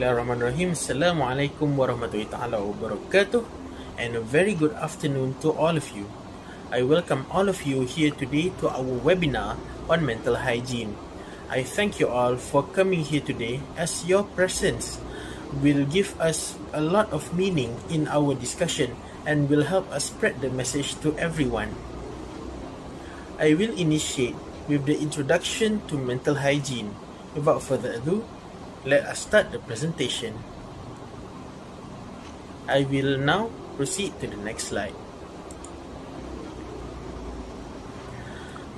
Bismillahirrahmanirrahim. Assalamualaikum warahmatullahi ta'ala wabarakatuh, and a very good afternoon to all of you. I welcome all of you here today to our webinar on mental hygiene. I thank you all for coming here today, as your presence will give us a lot of meaning in our discussion and will help us spread the message to everyone. I will initiate with the introduction to mental hygiene. Without further ado, let us start the presentation. I will now proceed to the next slide.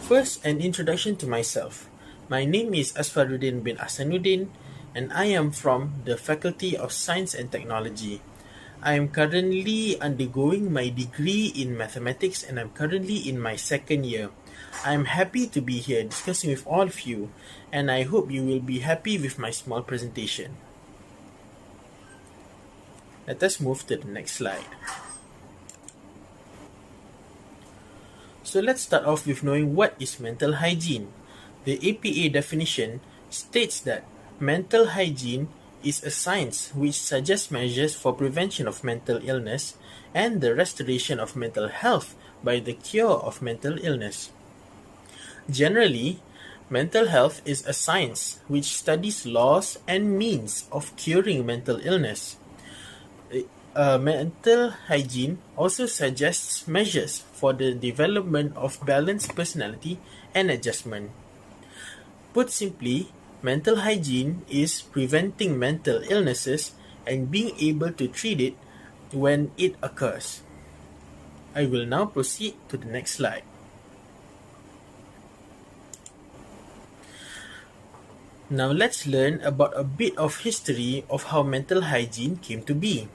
First, an introduction to myself. My name is Asfaruddin bin Ahsanuddin, and I am from the Faculty of Science and Technology. I am currently undergoing my degree in mathematics, and I'm currently in my second year. I'm happy to be here discussing with all of you, and I hope you will be happy with my small presentation. Let us move to the next slide. So let's start off with knowing what is mental hygiene. The APA definition states that mental hygiene is a science which suggests measures for prevention of mental illness and the restoration of mental health by the cure of mental illness. Generally, mental health is a science which studies laws and means of curing mental illness. Mental hygiene also suggests measures for the development of balanced personality and adjustment. Put simply, mental hygiene is preventing mental illnesses and being able to treat it when it occurs. I will now proceed to the next slide. Now let's learn about a bit of history of how mental hygiene came to be.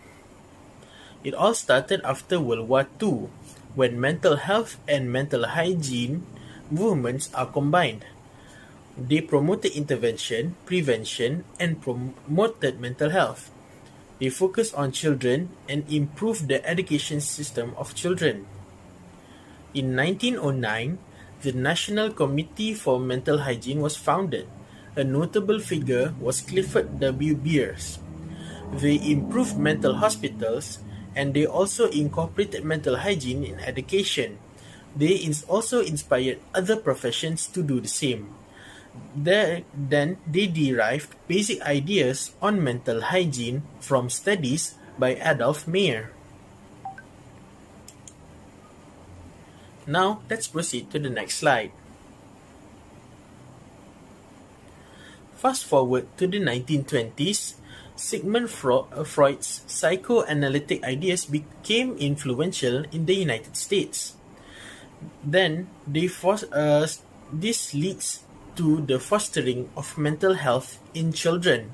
It all started after World War II, when mental health and mental hygiene movements are combined. They promoted intervention, prevention, and promoted mental health. They focused on children and improved the education system of children. In 1909, the National Committee for Mental Hygiene was founded. A notable figure was Clifford W. Beers. They improved mental hospitals, and they also incorporated mental hygiene in education. They also inspired other professions to do the same. Then they derived basic ideas on mental hygiene from studies by Adolf Meyer. Now let's proceed to the next slide. Fast forward to the 1920s, Sigmund Freud's psychoanalytic ideas became influential in the United States. Then this leads to the fostering of mental health in children.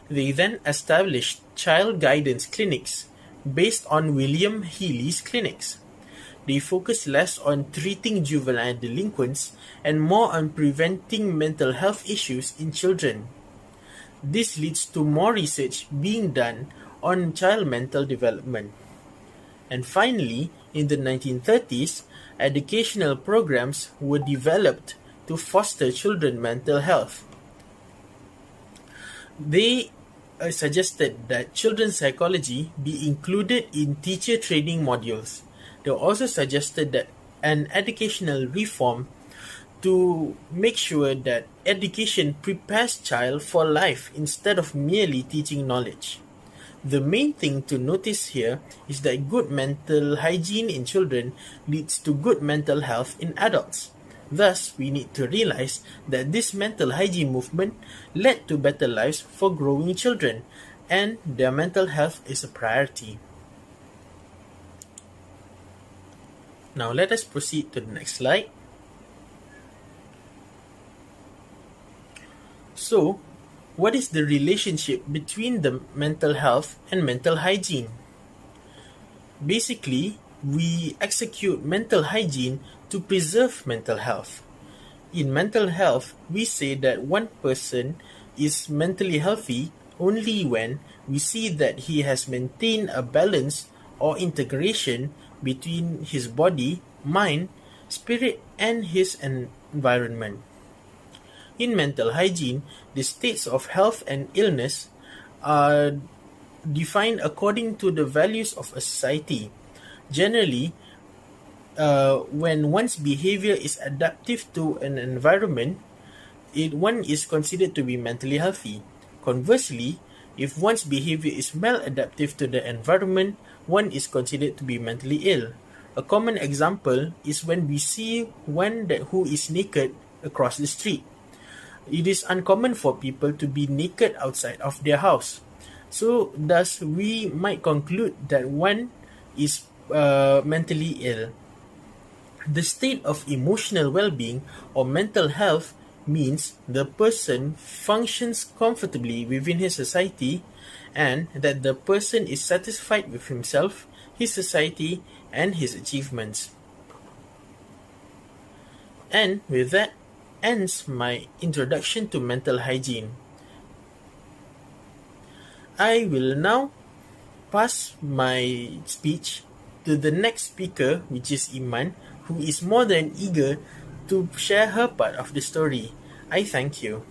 They then established child guidance clinics based on William Healy's clinics. They focus less on treating juvenile delinquents and more on preventing mental health issues in children. This leads to more research being done on child mental development. And finally, in the 1930s, educational programs were developed to foster children's mental health. They suggested that children's psychology be included in teacher training modules. They also suggested that an educational reform to make sure that education prepares child for life instead of merely teaching knowledge. The main thing to notice here is that good mental hygiene in children leads to good mental health in adults. Thus, we need to realize that this mental hygiene movement led to better lives for growing children, and their mental health is a priority. Now let us proceed to the next slide. So, what is the relationship between the mental health and mental hygiene? Basically, we execute mental hygiene to preserve mental health. In mental health, we say that one person is mentally healthy only when we see that he has maintained a balance or integration between his body, mind, spirit, and his environment. In mental hygiene, the states of health and illness are defined according to the values of a society. Generally, when one's behavior is adaptive to an environment, one is considered to be mentally healthy. Conversely, if one's behavior is maladaptive to the environment, one is considered to be mentally ill. A common example is when we see who is naked across the street. It is uncommon for people to be naked outside of their house. So, thus, we might conclude that one is mentally ill. The state of emotional well-being or mental health means the person functions comfortably within his society and that the person is satisfied with himself, his society, and his achievements. And with that ends my introduction to mental hygiene. I will now pass my speech to the next speaker, which is Iman, who is more than eager to share her part of the story. I thank you.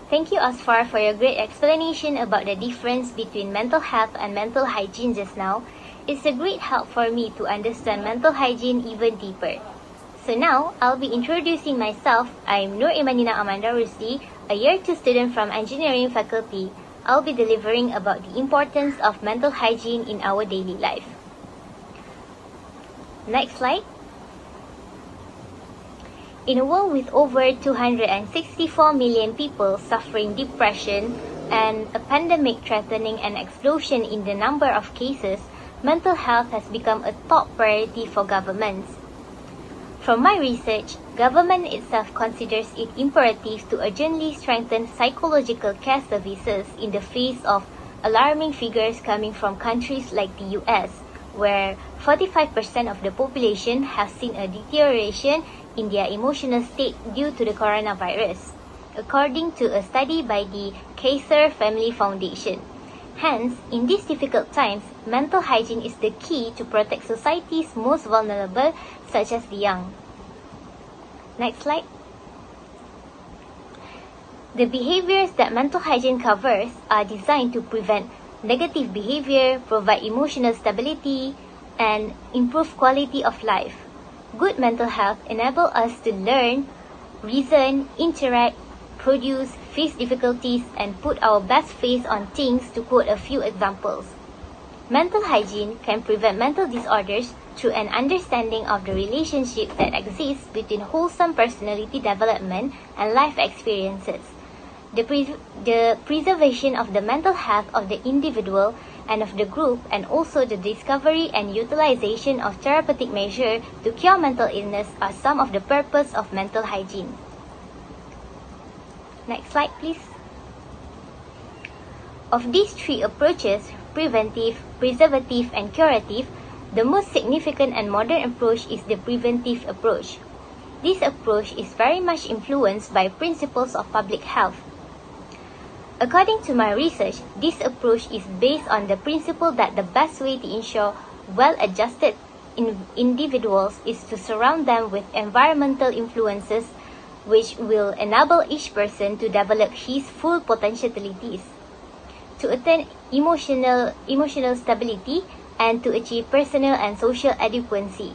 Thank you, Asfar, for your great explanation about the difference between mental health and mental hygiene just now. It's a great help for me to understand mental hygiene even deeper. So now, I'll be introducing myself. I'm Nur Imanina Amanda Rusdi, a Year 2 student from Engineering Faculty. I'll be delivering about the importance of mental hygiene in our daily life. Next slide. In a world with over 264 million people suffering depression and a pandemic threatening an explosion in the number of cases, mental health has become a top priority for governments. From my research, government itself considers it imperative to urgently strengthen psychological care services in the face of alarming figures coming from countries like the US, where 45% of the population has seen a deterioration in their emotional state due to the coronavirus, according to a study by the Kaiser Family Foundation. Hence, in these difficult times, mental hygiene is the key to protect society's most vulnerable, such as the young. Next slide. The behaviors that mental hygiene covers are designed to prevent negative behavior, provide emotional stability, and improve quality of life. Good mental health enables us to learn, reason, interact, produce, face difficulties, and put our best face on things, to quote a few examples. Mental hygiene can prevent mental disorders through an understanding of the relationship that exists between wholesome personality development and life experiences. The preservation of the mental health of the individual and of the group, and also the discovery and utilization of therapeutic measures to cure mental illness are some of the purpose of mental hygiene. Next slide, please. Of these three approaches, preventive, preservative, and curative, the most significant and modern approach is the preventive approach. This approach is very much influenced by principles of public health. According to my research, this approach is based on the principle that the best way to ensure well-adjusted individuals is to surround them with environmental influences which will enable each person to develop his full potentialities, to attain emotional stability, and to achieve personal and social adequacy.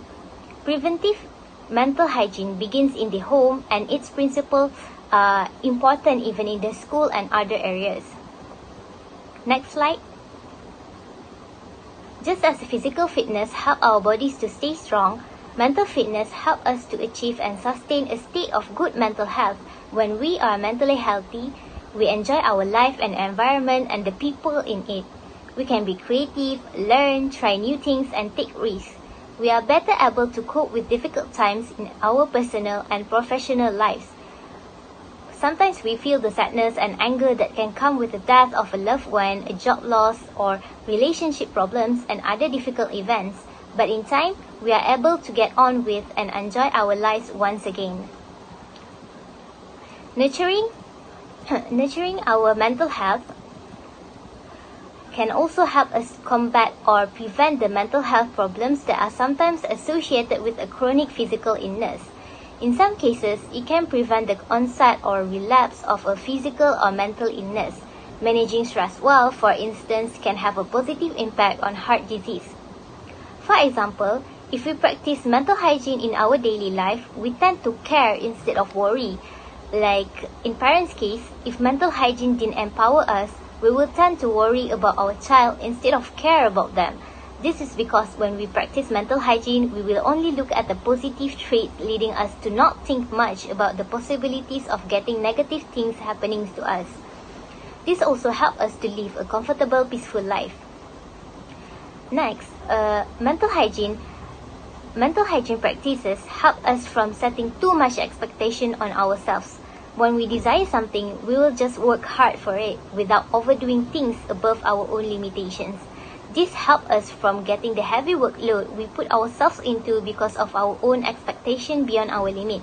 Preventive mental hygiene begins in the home, and its principles are important even in the school and other areas. Next slide. Just as physical fitness helps our bodies to stay strong, mental fitness helps us to achieve and sustain a state of good mental health. When we are mentally healthy, we enjoy our life and environment and the people in it. We can be creative, learn, try new things, and take risks. We are better able to cope with difficult times in our personal and professional lives. Sometimes we feel the sadness and anger that can come with the death of a loved one, a job loss, or relationship problems and other difficult events. But in time, we are able to get on with and enjoy our lives once again. Nurturing our mental health can also help us combat or prevent the mental health problems that are sometimes associated with a chronic physical illness. In some cases, it can prevent the onset or relapse of a physical or mental illness. Managing stress well, for instance, can have a positive impact on heart disease. For example, if we practice mental hygiene in our daily life, we tend to care instead of worry. Like in parents' case, if mental hygiene didn't empower us, we will tend to worry about our child instead of care about them. This is because when we practice mental hygiene, we will only look at the positive traits, leading us to not think much about the possibilities of getting negative things happening to us. This also helps us to live a comfortable, peaceful life. Next, mental hygiene. Mental hygiene practices help us from setting too much expectation on ourselves. When we desire something, we will just work hard for it without overdoing things above our own limitations. This helps us from getting the heavy workload we put ourselves into because of our own expectation beyond our limit.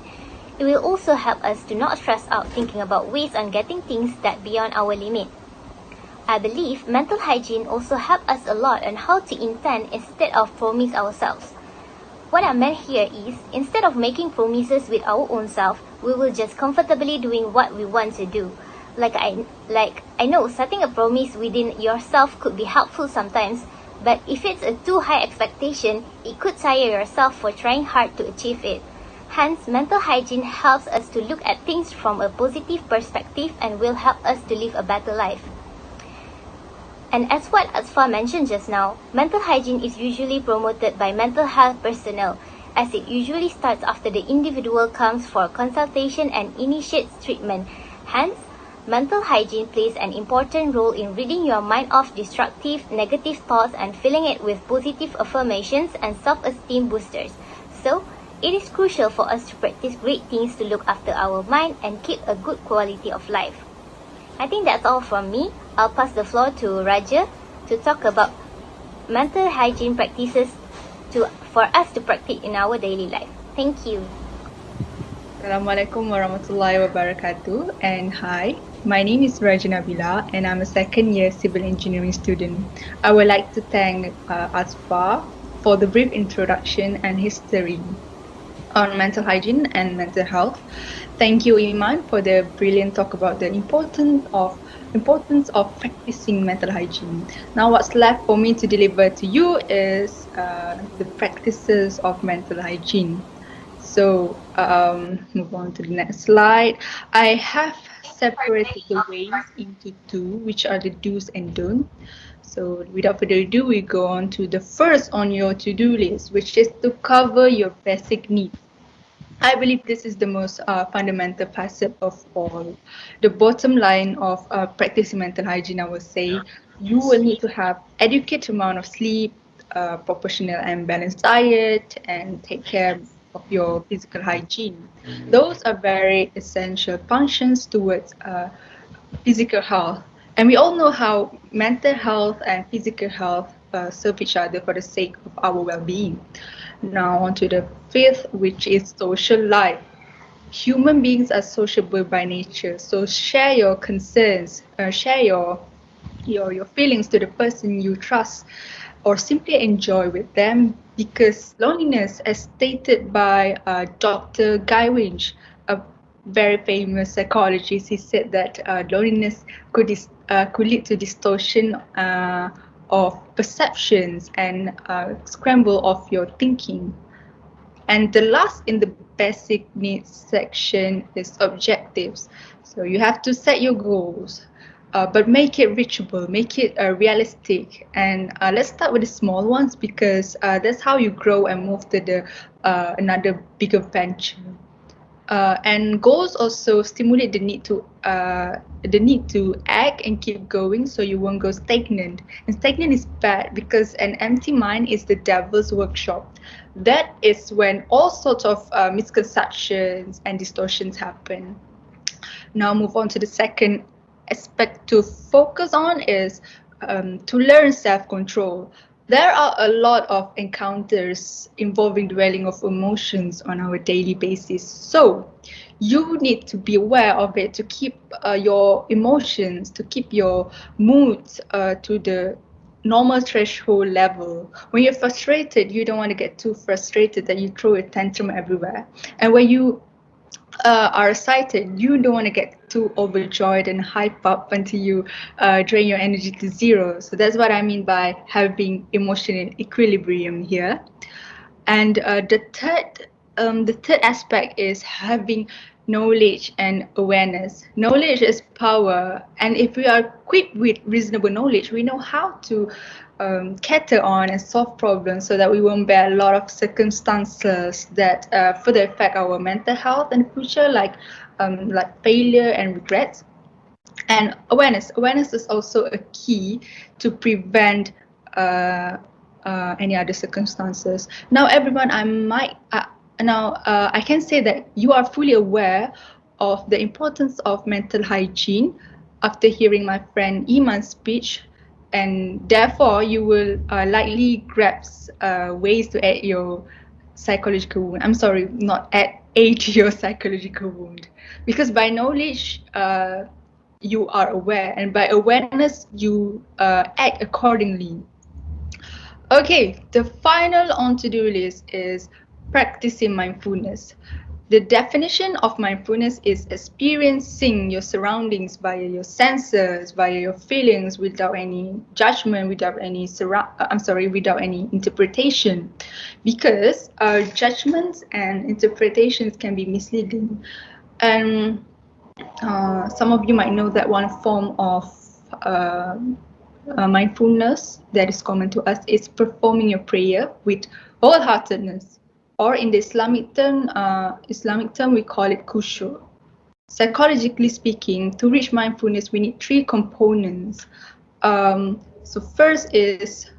It will also help us to not stress out thinking about ways on getting things that beyond our limit. I believe mental hygiene also helps us a lot on how to intend instead of promise ourselves. What I meant here is, instead of making promises with our own self, we will just comfortably doing what we want to do. Like I know setting a promise within yourself could be helpful sometimes, but if it's a too high expectation, it could tire yourself for trying hard to achieve it. Hence, mental hygiene helps us to look at things from a positive perspective and will help us to live a better life. And as what Asfa mentioned just now, mental hygiene is usually promoted by mental health personnel, as it usually starts after the individual comes for consultation and initiates treatment. Hence, mental hygiene plays an important role in ridding your mind of destructive, negative thoughts and filling it with positive affirmations and self-esteem boosters. So, it is crucial for us to practice great things to look after our mind and keep a good quality of life. I think that's all from me. I'll pass the floor to Raja to talk about mental hygiene practices for us to practice in our daily life. Thank you. Assalamualaikum warahmatullahi wabarakatuh, and hi, my name is Raja Nabila and I'm a second year civil engineering student. I would like to thank Asfa for the brief introduction and history on mental hygiene and mental health. Thank you, Iman, for the brilliant talk about the importance of practicing mental hygiene. Now, what's left for me to deliver to you is the practices of mental hygiene. So, move on to the next slide. I have separated the ways into two, which are the do's and don'ts. So, without further ado, we go on to the first on your to-do list, which is to cover your basic needs. I believe this is the most fundamental facet of all. The bottom line of practicing mental hygiene, I would say, you will need to have adequate amount of sleep, proportional and balanced diet, and take care of your physical hygiene. Those are very essential functions towards physical health. And we all know how mental health and physical health serve each other for the sake of our well-being. Now on to the fifth, which is social life. Human beings are sociable by nature, so share your concerns, share your feelings to the person you trust, or simply enjoy with them, because loneliness, as stated by Dr. Guy Winch, a very famous psychologist, he said that loneliness could lead to distortion of perceptions and scramble of your thinking. And the last in the basic needs section is objectives. So you have to set your goals, but make it reachable, make it realistic. And let's start with the small ones, because that's how you grow and move to the another bigger venture. And goals also stimulate the need to act and keep going, so you won't go stagnant. And stagnant is bad, because an empty mind is the devil's workshop. That is when all sorts of misconceptions and distortions happen. Now move on to the second aspect to focus on is to learn self-control. There are a lot of encounters involving dwelling of emotions on our daily basis. So you need to be aware of it to keep your emotions, to keep your moods to the normal threshold level. When you're frustrated, you don't want to get too frustrated that you throw a tantrum everywhere. And when you are excited, you don't want to get too overjoyed and hype up until you drain your energy to zero. So that's what I mean by having emotional equilibrium here. And the third aspect is having knowledge and awareness. Knowledge is power, and if we are equipped with reasonable knowledge, we know how to cater on and solve problems so that we won't bear a lot of circumstances that further affect our mental health in the future, like failure and regrets. And awareness is also a key to prevent any other circumstances. Now, everyone, I can say that you are fully aware of the importance of mental hygiene after hearing my friend Iman's speech, and therefore you will likely grasp ways to aid your psychological wound. I'm sorry, not aid your psychological wound, because by knowledge you are aware, and by awareness you act accordingly. Okay, the final on to-do list is practicing mindfulness. The definition of mindfulness is experiencing your surroundings via your senses, via your feelings, without any judgment, without any interpretation. Because judgments and interpretations can be misleading. And some of you might know that one form of mindfulness that is common to us is performing your prayer with wholeheartedness, or in the Islamic term we call it khushu'. Psychologically speaking, to reach mindfulness we need three components. So first is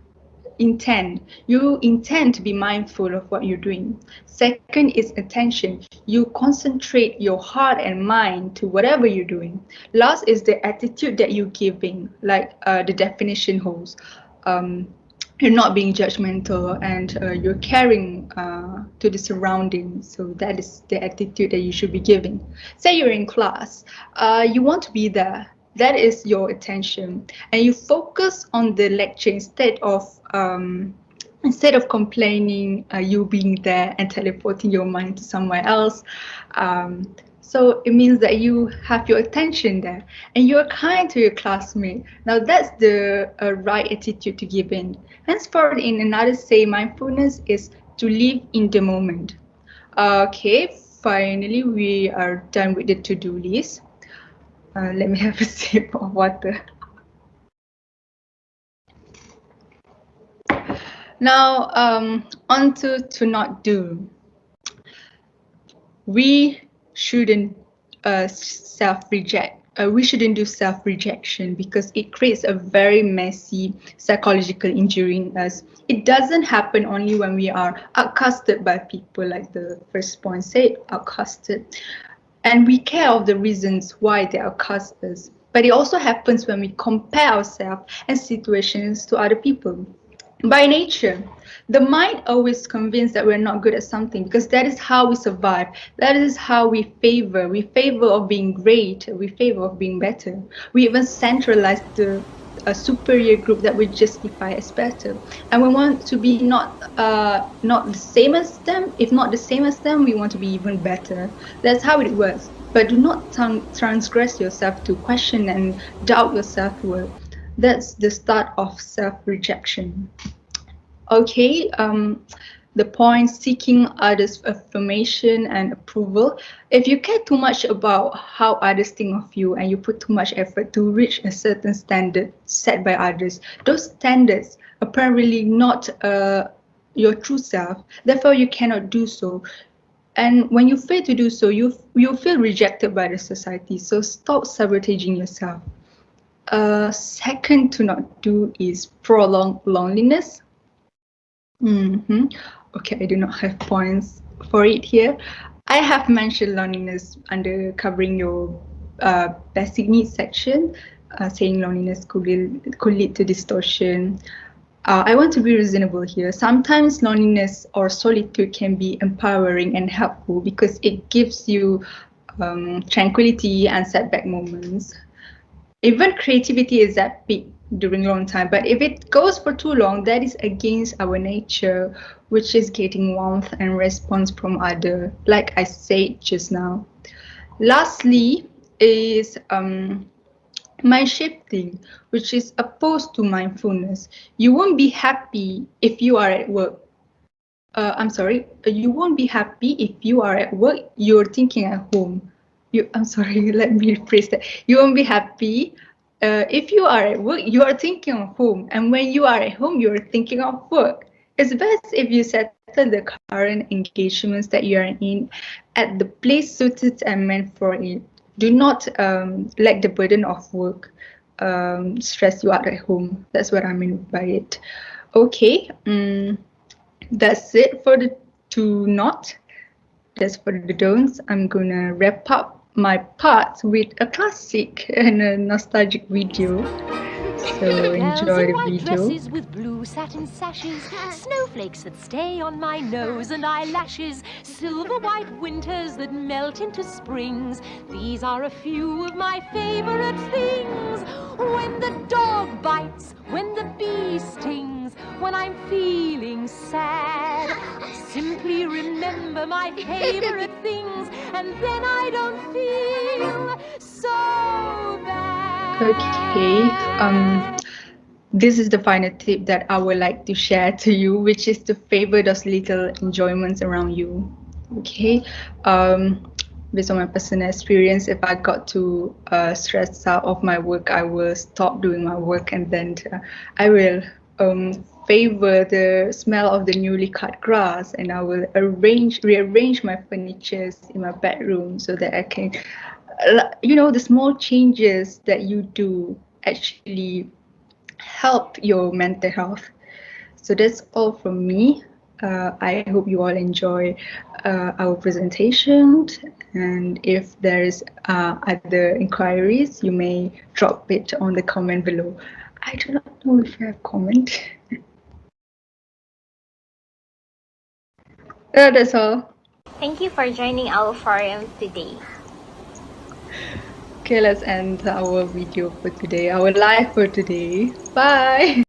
intent. You intend to be mindful of what you're doing. Second is attention. You concentrate your heart and mind to whatever you're doing. Last is the attitude that you're giving, like the definition holds. You're not being judgmental, and you're caring to the surroundings. So that is the attitude that you should be giving. Say you're in class, you want to be there. That is your attention, and you focus on the lecture instead of complaining, you being there and teleporting your mind to somewhere else. So it means that you have your attention there, and you're kind to your classmate. Now that's the right attitude to give in. Henceforth, in another say, mindfulness is to live in the moment. Okay, finally we are done with the to-do list. Let me have a sip of water. Now, on to not do. We shouldn't self-reject. We shouldn't do self-rejection because it creates a very messy psychological injury in us. It doesn't happen only when we are outcasted by people, like the first point said, outcasted. And we care of the reasons why they outcast us. But it also happens when we compare ourselves and situations to other people. By nature, the mind always convinced that we're not good at something because that is how we survive. That is how we favor. We favor of being great. We favor of being better. We even centralize a superior group that we justify as better, and we want to be not the same as them. If not the same as them, we want to be even better. That's how it works. But do not transgress yourself to question and doubt your self-worth. That's the start of self-rejection. Okay, the point, seeking others' affirmation and approval. If you care too much about how others think of you and you put too much effort to reach a certain standard set by others, those standards are apparently not your true self. Therefore, you cannot do so. And when you fail to do so, you feel rejected by the society. So stop sabotaging yourself. Second to not do is prolonged loneliness. Okay, I do not have points for it here. I have mentioned loneliness under covering your basic needs section, saying loneliness could lead to distortion. I want to be reasonable here. Sometimes loneliness or solitude can be empowering and helpful because it gives you tranquility and setback moments. Even creativity is at peak during long time. But if it goes for too long, that is against our nature, which is getting warmth and response from other, like I said just now. Lastly is mind shifting, which is opposed to mindfulness. You won't be happy if you are at work. You won't be happy if you are at work, you're thinking at home. I'm sorry, let me rephrase that. You won't be happy if you are at work, you are thinking of home. And when you are at home, you're thinking of work. It's best if you settle the current engagements that you are in at the place suited and meant for it. Do not let the burden of work stress you out at home. That's what I mean by it. Okay. That's it for the to not. That's for the don'ts. I'm gonna wrap up my part with a classic and a nostalgic video. So enjoy the white video. dresses with blue satin sashes, snowflakes that stay on my nose and eyelashes, silver white winters that melt into springs. These are a few of my favorite things. When the dog bites, when the bee stings, when I'm feeling sad, I simply remember my favorite things, and then I don't feel so bad. Okay, this is the final tip that I would like to share to you, which is to favor those little enjoyments around you. Okay, based on my personal experience, if I got too stressed out of my work, I will stop doing my work, and then I will favor the smell of the newly cut grass, and I will rearrange my furniture in my bedroom so that I can, the small changes that you do actually help your mental health. So that's all from me. I hope you all enjoy our presentation, and if there is other inquiries, you may drop it on the comment below. I do not know if you have comment. That's all. Thank you for joining our forum today. Okay, let's end our video for today, our live for today. Bye.